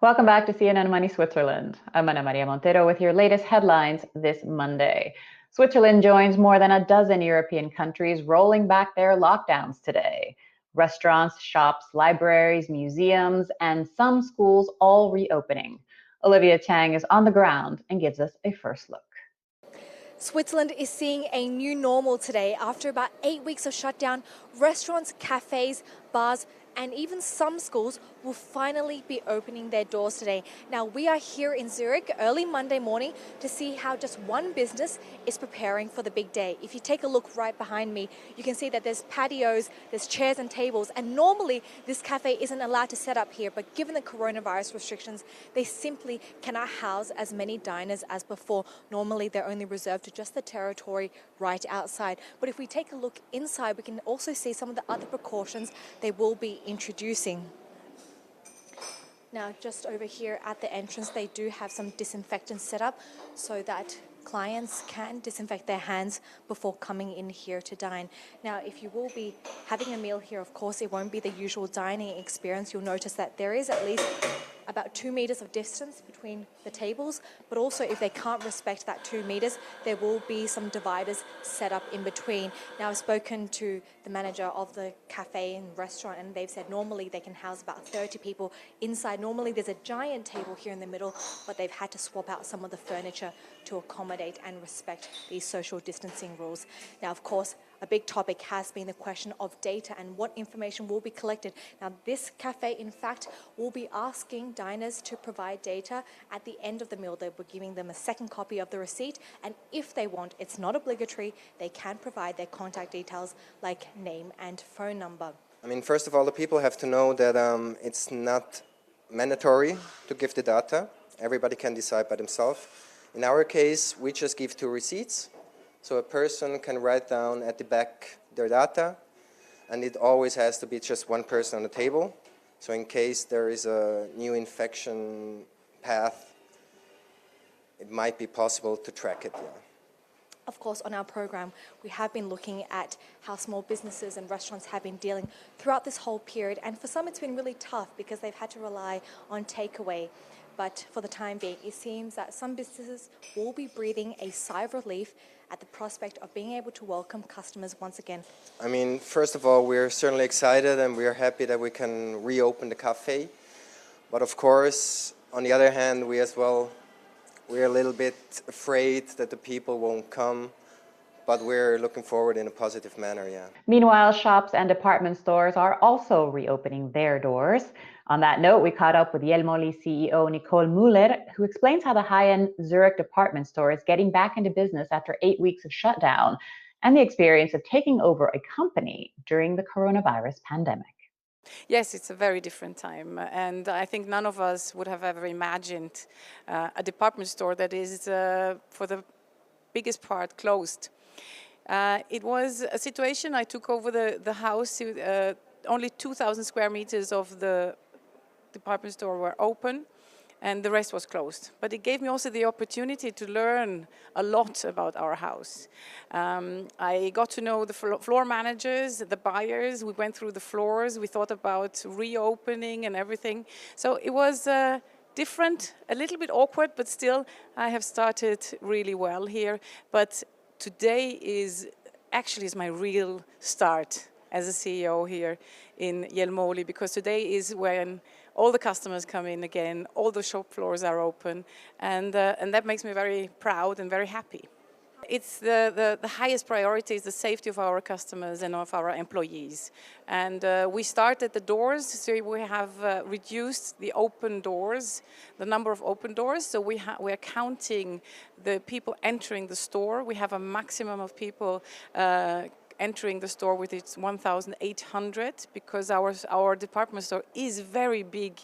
Welcome back to CNN Money Switzerland. I'm Ana Maria Montero with your latest headlines this Monday. Switzerland joins more than a dozen European countries rolling back their lockdowns today. Restaurants, shops, libraries, museums, and some schools all reopening. Olivia Chang is on the ground and gives us a first look. Switzerland is seeing a new normal today. After about 8 weeks of shutdown, restaurants, cafes, bars, and even some schools will finally be opening their doors today. Now, we are here in Zurich early Monday morning to see how just one business is preparing for the big day. If you take a look right behind me, you can see that there's patios, there's chairs and tables, and normally this cafe isn't allowed to set up here, but given the coronavirus restrictions, they simply cannot house as many diners as before. Normally, they're only reserved to just the territory right outside. But if we take a look inside, we can also see some of the other precautions they will be introducing. Now, just over here at the entrance, they do have some disinfectants set up so that clients can disinfect their hands before coming in here to dine. Now, if you will be having a meal here, of course, it won't be the usual dining experience. You'll notice that there is at least about 2 meters of distance between the tables, but also if they can't respect that 2 meters, there will be some dividers set up in between. Now, I've spoken to the manager of the cafe and restaurant, and they've said normally they can house about 30 people inside. Normally there's a giant table here in the middle, but they've had to swap out some of the furniture to accommodate and respect these social distancing rules. Now, of course, a big topic has been the question of data and what information will be collected. Now, this cafe, in fact, will be asking diners to provide data at the end of the meal. They'll be giving them a second copy of the receipt, and if they want, it's not obligatory, they can provide their contact details like name and phone number. I mean, first of all, the people have to know that it's not mandatory to give the data. Everybody can decide by themselves. In our case, we just give 2 receipts. So a person can write down at the back their data, and it always has to be just one person on the table. So in case there is a new infection path, it might be possible to track it. Yeah. Of course, on our program, we have been looking at how small businesses and restaurants have been dealing throughout this whole period. And for some, it's been really tough because they've had to rely on takeaway. But for the time being, it seems that some businesses will be breathing a sigh of relief at the prospect of being able to welcome customers once again. I mean, first of all, we're certainly excited and we're happy that we can reopen the cafe. But of course, on the other hand, we're a little bit afraid that the people won't come. But we're looking forward in a positive manner, yeah. Meanwhile, shops and department stores are also reopening their doors. On that note, we caught up with Jelmoli CEO Nicole Müller, who explains how the high-end Zurich department store is getting back into business after 8 weeks of shutdown and the experience of taking over a company during the coronavirus pandemic. Yes, it's a very different time, and I think none of us would have ever imagined a department store that is, for the biggest part, closed. It was a situation. I took over the house. Only 2,000 square meters of the department store were open, and the rest was closed. But it gave me also the opportunity to learn a lot about our house. I got to know the floor managers, the buyers. We went through the floors. We thought about reopening and everything. So it was different, a little bit awkward, but still I have started really well here. But today is my real start as a CEO here in Jelmoli, because today is when all the customers come in again, all the shop floors are open, and that makes me very proud and very happy. It's the highest priority is the safety of our customers and of our employees. And we started the doors, so we have reduced the open doors, the number of open doors. So we are counting the people entering the store. We have a maximum of people entering the store with its 1,800, because our department store is very big.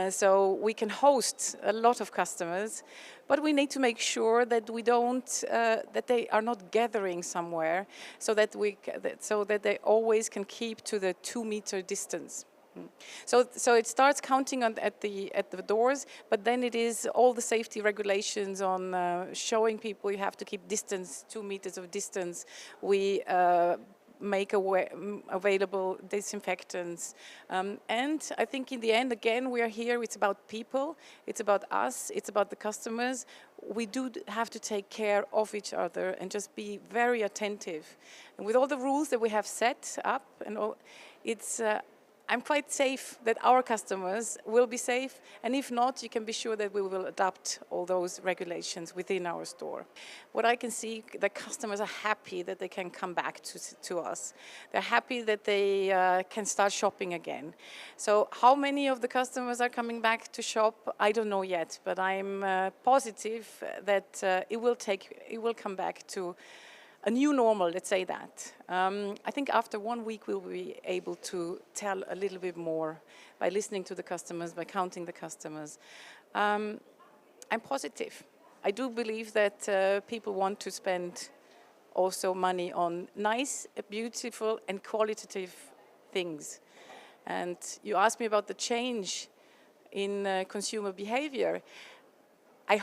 So we can host a lot of customers, but we need to make sure that we don't, that they are not gathering somewhere, so that they always can keep to the 2-meter distance. So it starts counting at the doors, but then it is all the safety regulations on showing people you have to keep distance, 2 meters of distance. We make available disinfectants. And I think in the end, again, we are here, it's about people, it's about us, it's about the customers. We do have to take care of each other and just be very attentive. And with all the rules that we have set up, and all, I'm quite safe that our customers will be safe, and if not, you can be sure that we will adapt all those regulations within our store. What I can see, the customers are happy that they can come back to us. They're happy that they can start shopping again. So how many of the customers are coming back to shop, I don't know yet, but I'm positive that it will come back to a new normal, let's say that. I think after 1 week we'll be able to tell a little bit more by listening to the customers, by counting the customers. I'm positive. I do believe that people want to spend also money on nice, beautiful and qualitative things. And you asked me about the change in consumer behavior. I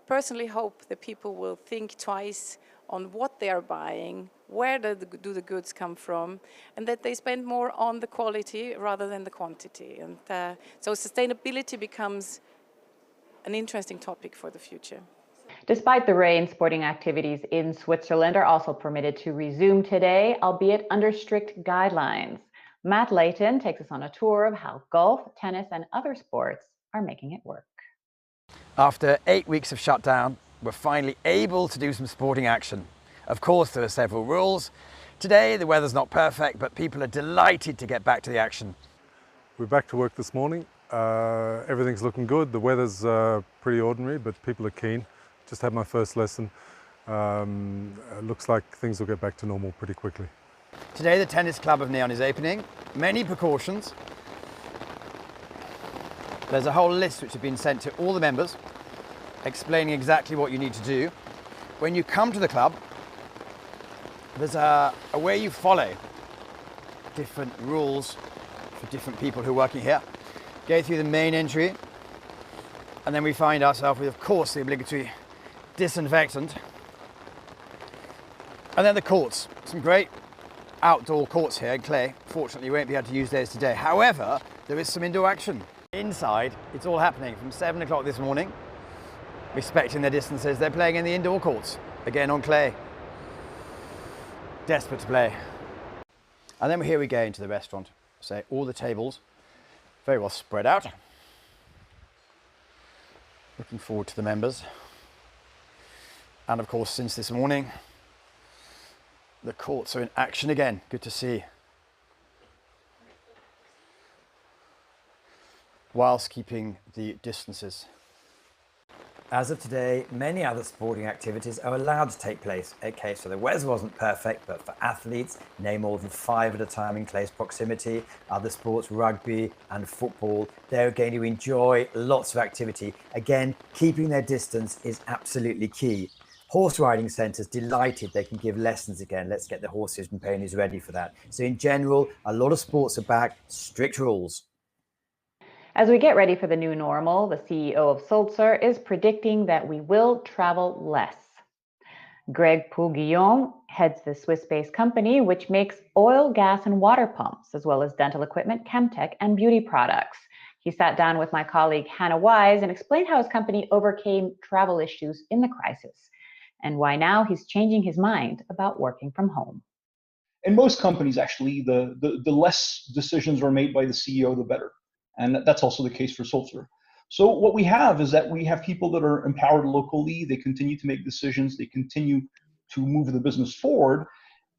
personally hope that people will think twice on what they are buying, where do the goods come from, and that they spend more on the quality rather than the quantity. And so sustainability becomes an interesting topic for the future. Despite the rain, sporting activities in Switzerland are also permitted to resume today, albeit under strict guidelines. Matt Layton takes us on a tour of how golf, tennis, and other sports are making it work. After 8 weeks of shutdown, we're finally able to do some sporting action. Of course, there are several rules. Today, the weather's not perfect, but people are delighted to get back to the action. We're back to work this morning. Everything's looking good. The weather's pretty ordinary, but people are keen. Just had my first lesson. Looks like things will get back to normal pretty quickly. Today, the Tennis Club of Neon is opening. Many precautions. There's a whole list which have been sent to all the members, explaining exactly what you need to do. When you come to the club, there's a way you follow. Different rules for different people who are working here. Go through the main entry, and then we find ourselves with, of course, the obligatory disinfectant. And then the courts. Some great outdoor courts here in clay. Fortunately, we won't be able to use those today. However, there is some indoor action. Inside, it's all happening from 7 o'clock this morning. Respecting their distances, they're playing in the indoor courts, again on clay. Desperate to play. And then here we go into the restaurant. So all the tables very well spread out. Looking forward to the members. And of course, since this morning, the courts are in action again. Good to see. Whilst keeping the distances. As of today, many other sporting activities are allowed to take place. Okay, so the weather wasn't perfect, but for athletes, no more than 5 at a time in close proximity. Other sports, rugby and football, they're going to enjoy lots of activity. Again, keeping their distance is absolutely key. Horse riding centres delighted they can give lessons again. Let's get the horses and ponies ready for that. So in general, a lot of sports are back, strict rules. As we get ready for the new normal, the CEO of Sulzer is predicting that we will travel less. Greg Pou-Guillaume heads the Swiss-based company, which makes oil, gas, and water pumps, as well as dental equipment, chemtech, and beauty products. He sat down with my colleague Hannah Wise and explained how his company overcame travel issues in the crisis, and why now he's changing his mind about working from home. In most companies, actually, the less decisions are made by the CEO, the better. And that's also the case for Sulzer. So what we have is that we have people that are empowered locally. They continue to make decisions. They continue to move the business forward.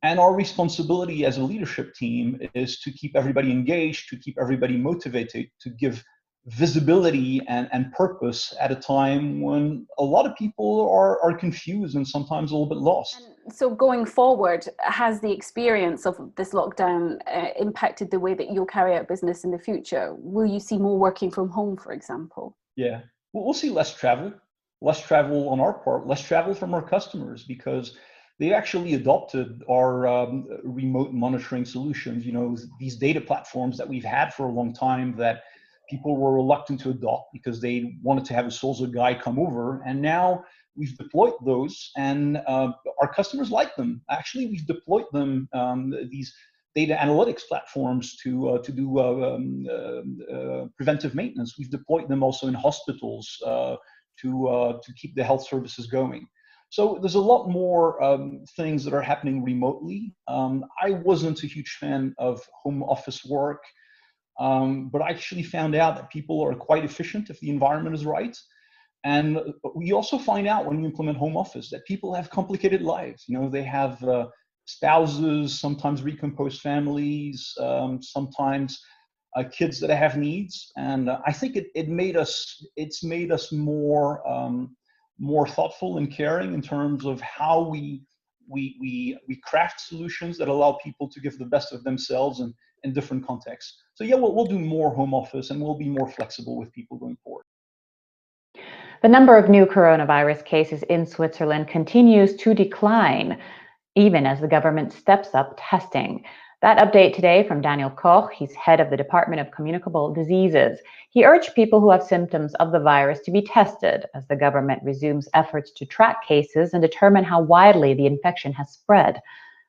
And our responsibility as a leadership team is to keep everybody engaged, to keep everybody motivated, to give visibility and purpose at a time when a lot of people are confused and sometimes a little bit lost. So going forward, has the experience of this lockdown impacted the way that you'll carry out business in the future? Will you see more working from home, for example? Yeah, we'll see less travel on our part, less travel from our customers, because they actually adopted our remote monitoring solutions. You know, these data platforms that we've had for a long time that people were reluctant to adopt because they wanted to have a Sulzer guy come over. And now we've deployed those, and our customers like them. Actually, we've deployed them, these data analytics platforms to do preventive maintenance. We've deployed them also in hospitals to keep the health services going. So there's a lot more things that are happening remotely. I wasn't a huge fan of home office work, but I actually found out that people are quite efficient if the environment is right. And we also find out when you implement home office that people have complicated lives. You know, they have spouses, sometimes recomposed families, sometimes kids that have needs. And I think it's made us more thoughtful and caring in terms of how we craft solutions that allow people to give the best of themselves in different contexts. So yeah, we'll do more home office, and we'll be more flexible with people going forward. The number of new coronavirus cases in Switzerland continues to decline, even as the government steps up testing. That update today from Daniel Koch. He's head of the Department of Communicable Diseases. He urged people who have symptoms of the virus to be tested as the government resumes efforts to track cases and determine how widely the infection has spread.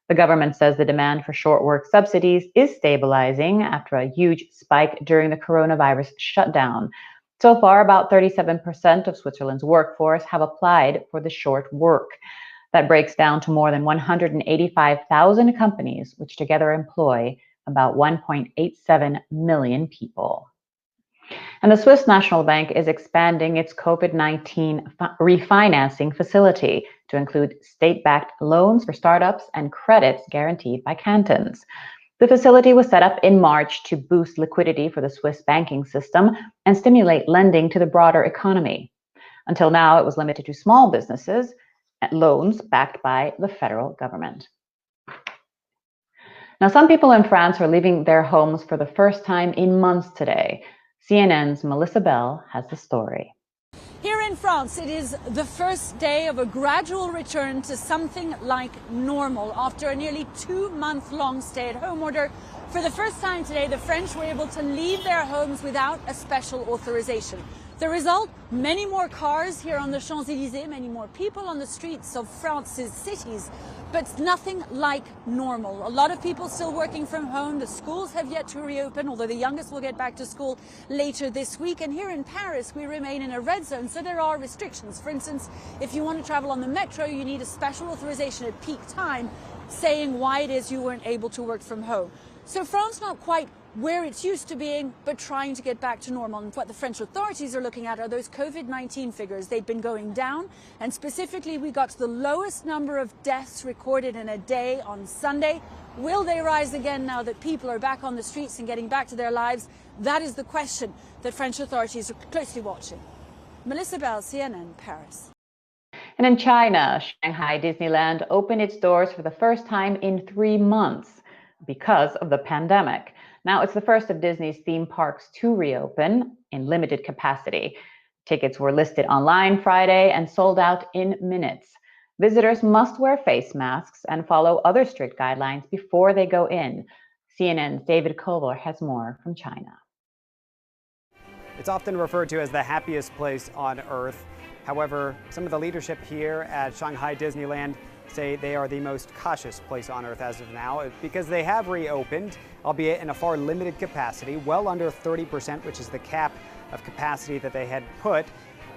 The government says the demand for short work subsidies is stabilizing after a huge spike during the coronavirus shutdown. So far, about 37% of Switzerland's workforce have applied for the short work. That breaks down to more than 185,000 companies, which together employ about 1.87 million people. And the Swiss National Bank is expanding its COVID-19 refinancing facility to include state-backed loans for startups and credits guaranteed by cantons. The facility was set up in March to boost liquidity for the Swiss banking system and stimulate lending to the broader economy. Until now, it was limited to small businesses and loans backed by the federal government. Now, some people in France are leaving their homes for the first time in months today. CNN's Melissa Bell has the story. Here in France, it is the first day of a gradual return to something like normal. After a nearly 2-month-long stay-at-home order, for the first time today, the French were able to leave their homes without a special authorization. The result, many more cars here on the Champs-Élysées, many more people on the streets of France's cities, but nothing like normal. A lot of people still working from home. The schools have yet to reopen, although the youngest will get back to school later this week. And here in Paris, we remain in a red zone, so there are restrictions. For instance, if you want to travel on the metro, you need a special authorization at peak time saying why it is you weren't able to work from home. So France not quite where it's used to being, but trying to get back to normal. And what the French authorities are looking at are those COVID-19 figures. They've been going down, and specifically we got to the lowest number of deaths recorded in a day on Sunday. Will they rise again now that people are back on the streets and getting back to their lives? That is the question that French authorities are closely watching. Melissa Bell, CNN, Paris. And in China, Shanghai Disneyland opened its doors for the first time in 3 months because of the pandemic. Now, it's the first of Disney's theme parks to reopen in limited capacity. Tickets were listed online Friday and sold out in minutes. Visitors must wear face masks and follow other strict guidelines before they go in. CNN's David Kovar has more from China. It's often referred to as the happiest place on earth. However, some of the leadership here at Shanghai Disneyland say they are the most cautious place on earth as of now because they have reopened, albeit in a far limited capacity, well under 30%, which is the cap of capacity that they had put,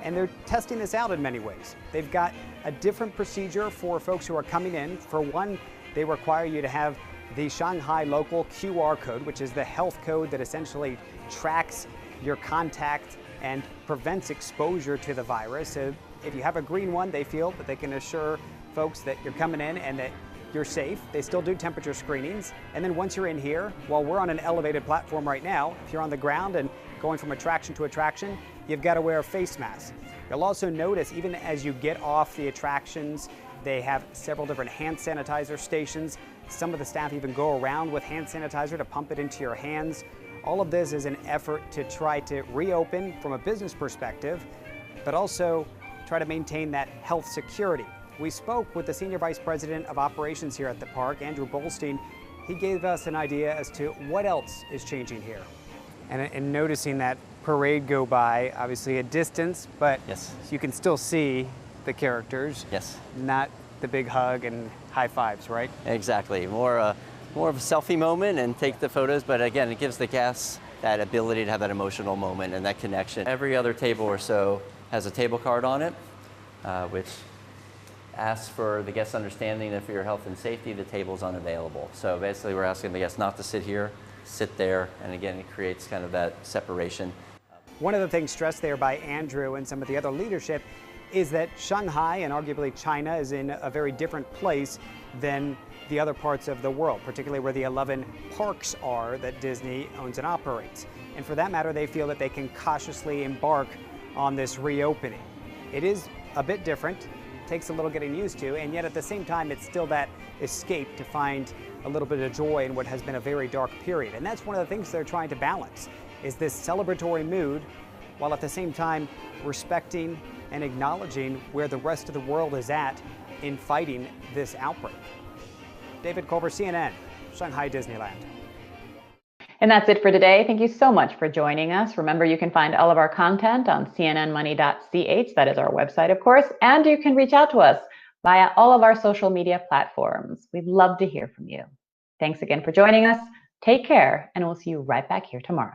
and they're testing this out in many ways. They've got a different procedure for folks who are coming in. For one, they require you to have the Shanghai local QR code, which is the health code that essentially tracks your contact and prevents exposure to the virus. So if you have a green one, they feel that they can assure folks that you're coming in and that you're safe. They still do temperature screenings. And then once you're in here, while we're on an elevated platform right now, if you're on the ground and going from attraction to attraction, you've got to wear a face mask. You'll also notice even as you get off the attractions, they have several different hand sanitizer stations. Some of the staff even go around with hand sanitizer to pump it into your hands. All of this is an effort to try to reopen from a business perspective, but also try to maintain that health security. We spoke with the Senior Vice President of Operations here at the park, Andrew Bolstein. He gave us an idea as to what else is changing here. And noticing that parade go by, obviously a distance, but yes, you can still see the characters. Yes. Not the big hug and high fives, right? Exactly. More of a selfie moment and take the photos, but again, it gives the guests that ability to have that emotional moment and that connection. Every other table or so has a table card on it, which asks for the guest's understanding that for your health and safety, the table is unavailable. So basically we're asking the guests not to sit here, sit there, and again, it creates kind of that separation. One of the things stressed there by Andrew and some of the other leadership is that Shanghai and arguably China is in a very different place than the other parts of the world, particularly where the 11 parks are that Disney owns and operates. And for that matter, they feel that they can cautiously embark on this reopening. It is a bit different, takes a little getting used to, and yet at the same time, it's still that escape to find a little bit of joy in what has been a very dark period. And that's one of the things they're trying to balance, is this celebratory mood, while at the same time respecting and acknowledging where the rest of the world is at in fighting this outbreak. David Culver, CNN, Shanghai Disneyland. And that's it for today. Thank you so much for joining us. Remember, you can find all of our content on cnnmoney.ch. That is our website, of course. And you can reach out to us via all of our social media platforms. We'd love to hear from you. Thanks again for joining us. Take care, and we'll see you right back here tomorrow.